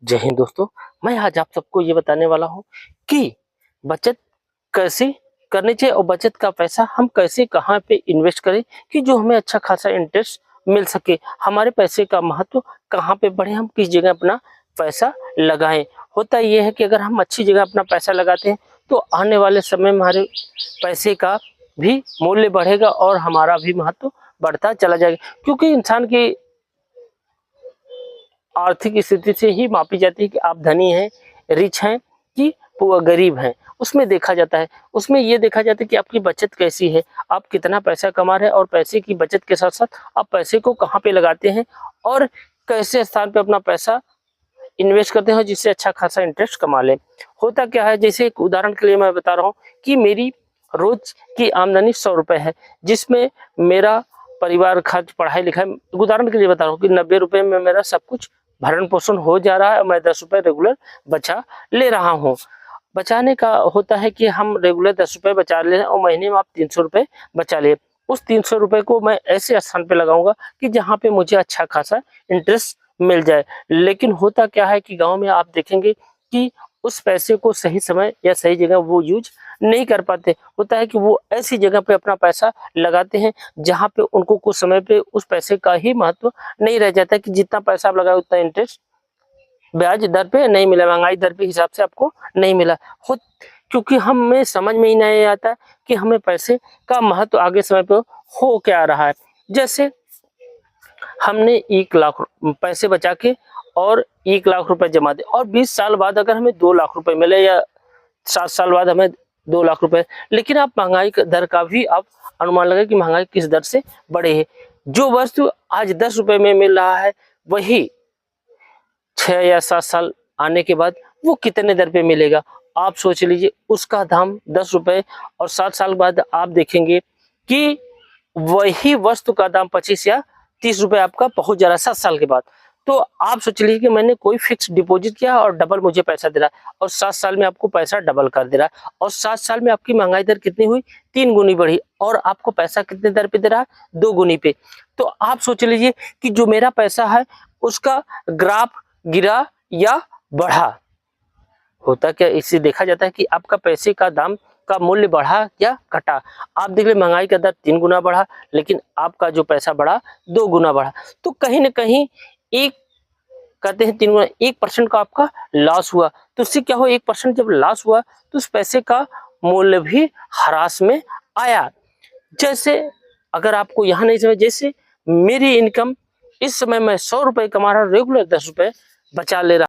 जय हिंद दोस्तों। मैं आज आप सबको ये बताने वाला हूँ कि बचत कैसे करनी चाहिए और बचत का पैसा हम कैसे कहाँ पे इन्वेस्ट करें कि जो हमें अच्छा खासा इंटरेस्ट मिल सके। हमारे पैसे का महत्व कहाँ पे बढ़े, हम किस जगह अपना पैसा लगाएं। होता ये है कि अगर हम अच्छी जगह अपना पैसा लगाते हैं तो आने वाले समय में हमारे पैसे का भी मूल्य बढ़ेगा और हमारा भी महत्व बढ़ता चला जाएगा, क्योंकि इंसान की आर्थिक स्थिति से ही मापी जाती है कि आप धनी हैं, रिच हैं कि गरीब हैं। उसमें देखा जाता है, उसमें ये देखा जाता है कि आपकी बचत कैसी है, आप कितना पैसा कमा रहे हैं और पैसे की बचत के साथ साथ आप पैसे को कहाँ पे लगाते हैं और कैसे स्थान पे अपना पैसा इन्वेस्ट करते हैं जिससे अच्छा खासा इंटरेस्ट कमा लें। होता क्या है, जैसे एक उदाहरण के लिए मैं बता रहा हूँ कि मेरी रोज की आमदनी 100 रुपए है, जिसमें मेरा परिवार खर्च पढ़ाई लिखाई, उदाहरण के लिए बता रहा हूँ कि 90 रुपए में मेरा सब कुछ भरण पोषण हो जा रहा है और मैं 10 रुपए रेगुलर बचा ले रहा हूँ। बचाने का होता है कि हम रेगुलर 10 रुपए बचा ले रहे हैं और महीने में आप 300 रुपए बचा ले। उस 300 रुपए को मैं ऐसे स्थान पे लगाऊंगा कि जहाँ पे मुझे अच्छा खासा इंटरेस्ट मिल जाए। लेकिन होता क्या है कि गांव में आप देखेंगे कि उस पैसे को सही समय या सही जगह वो यूज नहीं कर पाते। होता है कि वो ऐसी जगह पे अपना पैसा लगाते हैं जहाँ पे उनको कुछ समय पे उस पैसे का ही महत्व नहीं रह जाता कि जितना पैसा आप लगाए उतना इंटरेस्ट ब्याज दर पे नहीं मिला, महंगाई दर के हिसाब से आपको नहीं मिला। खुद क्योंकि हमें समझ में ही नहीं आता कि हमें पैसे का महत्व आगे समय पे हो क्या रहा है। जैसे हमने 1 लाख पैसे बचा के और 1 लाख रुपए जमा दे और 20 साल बाद अगर हमें 2 लाख रुपए मिले या 7 साल बाद हमें 2 लाख रुपए, लेकिन आप महंगाई दर का भी आप अनुमान लगा कि महंगाई किस दर से बढ़े है। जो वस्तु आज 10 रुपए में मिल रहा है वही 6 या 7 साल आने के बाद वो कितने दर पे मिलेगा, आप सोच लीजिए। उसका दाम 10 रुपए और 7 साल बाद आप देखेंगे कि वही वस्तु का दाम 25 या 30 रुपए आपका पहुंच जा रहा है 7 साल के बाद। तो आप सोच लीजिए कि मैंने कोई फिक्स डिपॉजिट किया और डबल मुझे पैसा दे रहा है और 7 साल में आपको पैसा डबल कर दे रहा है और 7 साल में आपकी महंगाई दर कितनी हुई, 3 गुनी बढ़ी और आपको पैसा कितने दर पे दे रहा है, 2 गुनी पे। तो आप सोच लीजिए कि जो मेरा पैसा है उसका ग्राफ गिरा या बढ़ा। होता क्या, इससे देखा जाता है कि आपका पैसे का दाम का मूल्य बढ़ा या घटा। आप देख ले महंगाई का दर 3 गुना बढ़ा लेकिन आपका जो पैसा बढ़ा 2 गुना बढ़ा। तो कहीं ना कहीं एक कहते हैं 3 गुना 1% का आपका लॉस हुआ। तो उससे क्या हो, 1% जब लॉस हुआ तो उस पैसे का मूल्य भी ह्रास में आया। जैसे अगर आपको यहाँ नहीं समझ, जैसे मेरी इनकम इस समय मैं 100 रुपए कमा रहा हूँ, रेगुलर 10 रुपए बचा ले रहा